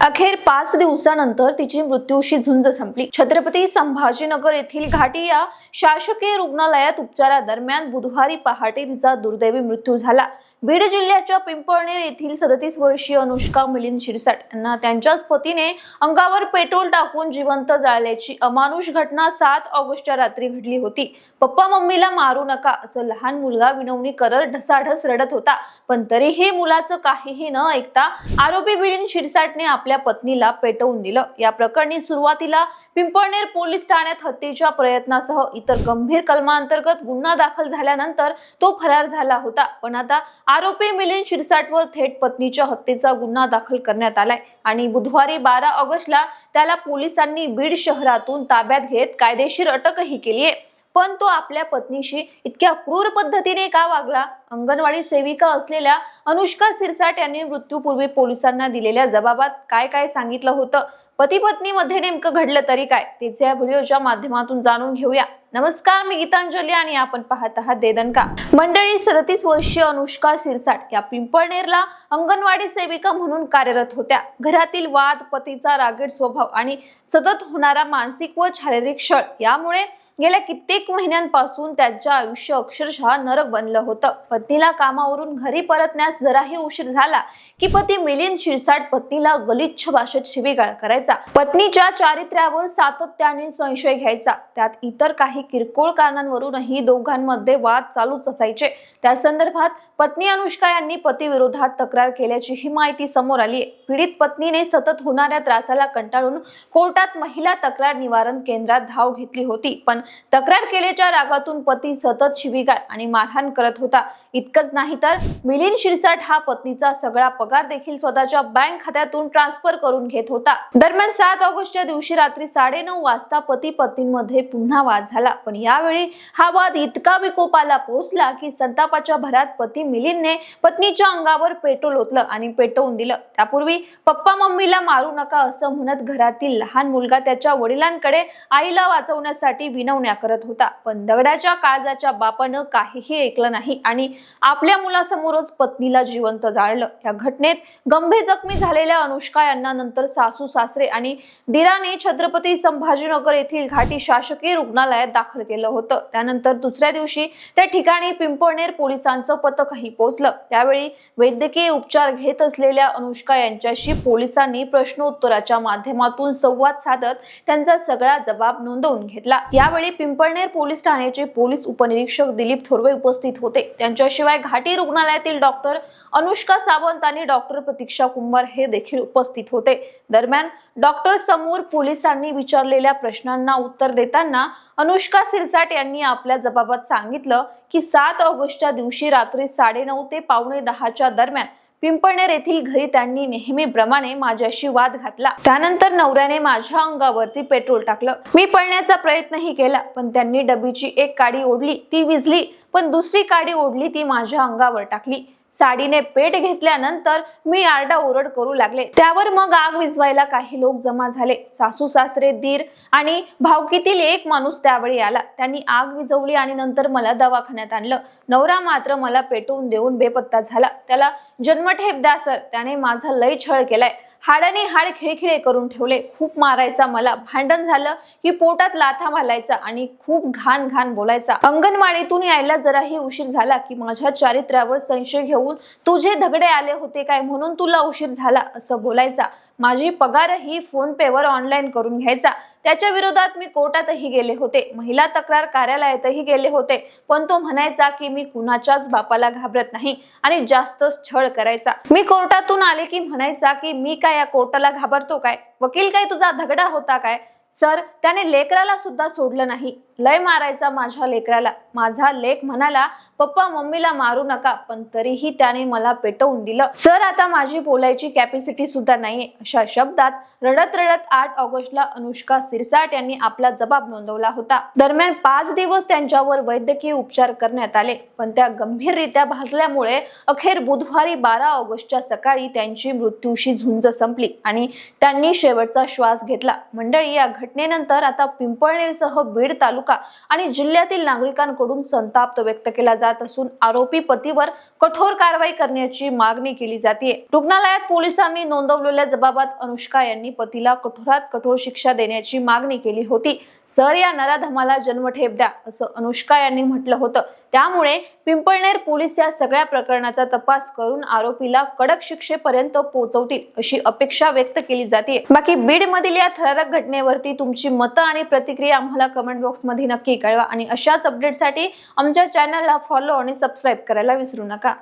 अखेर 5 दिवसानंतर तिची मृत्यूशी झुंज संपली। छत्रपती संभाजीनगर येथील घाटी या शासकीय रुग्णालयात उपचारादरम्यान बुधवारी पहाटे तिचा दुर्दैवी मृत्यू झाला। बीड जिल्ह्याच्या पिंपळनेर येथील 37 वर्षीय अनुष्का मिलिंद शिरसाट यांना त्यांच्याच पतीने अंगावर पेट्रोल टाकून जिवंत जाळल्याची अमानुष घटना 7 ऑगस्टच्या रात्री घडली होती। पप्पा मम्मीला मारू नका असं लहान मुलगा विनवणी करत ढसाढस रडत होता, पण तरीही मुलाचं काहीही न ऐकता आरोपी मिलिंद शिरसाटने आपल्या पत्नीला पेटवून दिलं। या प्रकरणी सुरुवातीला पिंपळनेर पोलीस ठाण्यात हत्येच्या प्रयत्नासह इतर गंभीर कलमांतर्गत गुन्हा दाखल झाल्यानंतर तो फरार झाला होता, पण आता आरोपी मिलिंद शिरसाटवर थेट पत्नीच्या हत्येचा गुन्हा दाखल करण्यात आलाय आणि बुधवारी 12 ऑगस्टला त्याला पोलिसांनी बीड शहरातून ताब्यात घेत कायदेशीर अटकही केली आहे। पण तो आपल्या पत्नीशी इतक्या क्रूर पद्धतीने का वागला? अंगणवाडी सेविका असलेल्या अनुष्का शिरसाट यांनी मृत्यूपूर्वी पोलिसांना दिलेल्या जबाबात काय काय सांगितलं होतं? पती पत्नी मध्ये नेमकं घडलं तरी काय? त्याचे या व्हिडिओच्या माध्यमातून जाणून घेऊया। नमस्कार, मी गीतांजली आणि आपण पाहत आहात दे दणका। मंडळी, 37 वर्षीय अनुष्का शिरसाट या पिंपळनेरला अंगणवाडी सेविका म्हणून कार्यरत होत्या। घरातील वाद, पतीचा रागीट स्वभाव आणि सतत होणारा मानसिक व शारीरिक छळ यामुळे गेल्या कित्येक महिन्यांपासून त्यांचं आयुष्य अक्षरशः नरक बनलं होतं। पत्नीला कामावरून घरी परतण्यास जराही उशीर झाला की पती मिलिंद शिरसाट पत्नीला गलिच्छ भाषेत शिवीगाळ करायचा। पत्नीच्या चारित्र्यावर सातत्याने संशय घ्यायचा। त्यात इतर काही किरकोळ कारणांवरूनही दोघांमध्ये वाद चालूच असायचे। त्या संदर्भात पत्नी अनुष्का यांनी पती विरोधात तक्रार केल्याची ही माहिती समोर आली आहे। पीडित पत्नीने सतत होणाऱ्या त्रासाला कंटाळून कोर्टात महिला तक्रार निवारण केंद्रात धाव घेतली होती, पण तक्रार केल्याच्या रागातून पती सतत शिवीगाळ आणि मारहाण करत होता। इतकंच नाही तर मिलिंद शिरसाट हा पत्नीचा सगळा पगार देखील स्वतःच्या बँक खात्यातून ट्रान्सफर करून घेत होता। दरम्यान 7 ऑगस्टच्या दिवशी रात्री 9:30 वाजता पती पत्नींमध्ये पुन्हा वाद झाला, पण यावेळी हा वाद इतका विकोपाला पोहोचला की संतापाच्या भरात पती मिलिंदने पत्नीच्या अंगावर पेट्रोल ओतलं आणि पेटवून दिलं। त्यापूर्वी पप्पा मम्मीला मारू नका असं म्हणत घरातील लहान मुलगा त्याच्या वडिलांकडे आईला वाचवण्यासाठी विनवण्या करत होता, पण दगडाच्या काळजाच्या बापानं काहीही ऐकलं नाही आणि आपल्या मुलासमोरच पत्नीला जिवंत जाळलं। या घटनेत गंभीर जखमी झालेल्या अनुष्का यांना नंतर सासू सासरे आणि दिराने छत्रपती संभाजीनगर येथील घाटी शासकीय रुग्णालयात दाखल केलं होतं। त्यानंतर दुसऱ्या दिवशी त्या ठिकाणी पिंपळनेर पोलिसांचं पथकही पोहोचलं। त्यावेळी वैद्यकीय उपचार घेत असलेल्या अनुष्का यांच्याशी पोलिसांनी प्रश्नोत्तराच्या माध्यमातून संवाद साधत त्यांचा सगळा जबाब नोंदवून घेतला। यावेळी पिंपळनेर पोलीस ठाण्याचे पोलीस उपनिरीक्षक दिलीप थोरवे उपस्थित होते। त्यांच्याशिवाय घाटी रुग्णालयातील डॉक्टर अनुष्का सावंत आणि डॉक्टर प्रतीक्षा कुंभार हे देखील उपस्थित होते। दरम्यान डॉक्टर समोर पोलिसांनी विचारलेल्या प्रश्नांना उत्तर देताना अनुष्का शिरसाट यांनी आपल्या जबाबात सांगितलं की 7 ऑगस्टच्या दिवशी रात्री 9:30 ते 9:45च्या दरम्यान पिंपळनेर येथील घरी त्यांनी नेहमीप्रमाणे माझ्याशी वाद घातला। त्यानंतर नवऱ्याने माझ्या अंगावरती पेट्रोल टाकलं। मी पळण्याचा प्रयत्नही केला, पण त्यांनी डबीची एक काडी ओढली, ती विझली, पण दुसरी काडी ओढली, ती माझ्या अंगावर टाकली। साडीने पेट घेतल्यानंतर मी आरडाओरड करू लागले। त्यावर मग आग विझवायला काही लोक जमा झाले। सासू सासरे, दीर आणि भावकीतील एक माणूस त्यावेळी आला। त्यांनी आग विझवली आणि नंतर मला दवाखान्यात आणलं। नवरा मात्र मला पेटवून देऊन बेपत्ता झाला। त्याला जन्मठेप द्या सर, त्याने माझा लय छळ केलाय। हाडाने हाड खिळखिळे करून ठेवले। खूप मारायचा मला, भांडण झालं की पोटात लाथा घालायचा आणि खूप घाण घाण बोलायचा। अंगणवाडीतून यायला जराही उशीर झाला की माझ्या चारित्र्यावर संशय घेऊन तुझे धगडे आले होते काय म्हणून तुला उशीर झाला असं बोलायचा। माझी पगारही फोन पे वर ऑनलाईन करून घ्यायचा। त्याच्या विरोधात मी कोर्टातही गेले होते, महिला तक्रार कार्यालयातही गेले होते, पण तो म्हणायचा की मी कुणाच्याच बापाला घाबरत नाही आणि जास्तच छळ करायचा। मी कोर्टातून आले की म्हणायचा की मी काय या कोर्टाला घाबरतो काय? वकील काय तुझा धगडा होता काय? सर, त्याने लेकराला सुद्धा सोडलं नाही। लय मारायचा माझ्या लेकराला। माझा लेक म्हणाला पप्पा मम्मीला मारू नका, पण तरीही त्याने मला पेटवून दिलं। सर, आता माझी बोलायची कॅपॅसिटी सुद्धा नाहीये। अशा शब्दात रडत रडत 8 ऑगस्टला अनुष्का शिरसाट यांनी आपला जबाब नोंदवला होता। दरम्यान 5 दिवस त्यांच्यावर वैद्यकीय उपचार करण्यात आले, पण त्या गंभीररित्या भाजल्यामुळे अखेर बुधवारी 12 ऑगस्टच्या सकाळी त्यांची मृत्यूशी झुंज संपली आणि त्यांनी शेवटचा श्वास घेतला। मंडळी, या घटनेनंतर आता पिंपळनेरसह बीड तालुक्यात तालुका आणि जिल्ह्यातील नागरिकांकडून संताप व्यक्त केला जात असून आरोपी पतीवर कठोर कारवाई करण्याची मागणी केली जाते। रुग्णालयात पोलिसांनी नोंदवलेल्या जबाबात अनुष्का यांनी पतीला कठोरात कठोर शिक्षा देण्याची मागणी केली होती। सर, या नराधमाला जन्मठेप द्या असं अनुष्का यांनी म्हटलं होतं। त्यामुळे पिंपळनेर पोलीस या सगळ्या प्रकरणाचा तपास करून आरोपीला कडक शिक्षेपर्यंत पोहोचवतील अशी अपेक्षा व्यक्त केली जाते। बाकी बीड मधील या थरारक घटनेवरती तुमची मतं आणि प्रतिक्रिया आम्हाला कमेंट बॉक्स मध्ये नक्की कळवा आणि अशाच अपडेटसाठी आमच्या चॅनलला फॉलो आणि सबस्क्राईब करायला विसरू नका।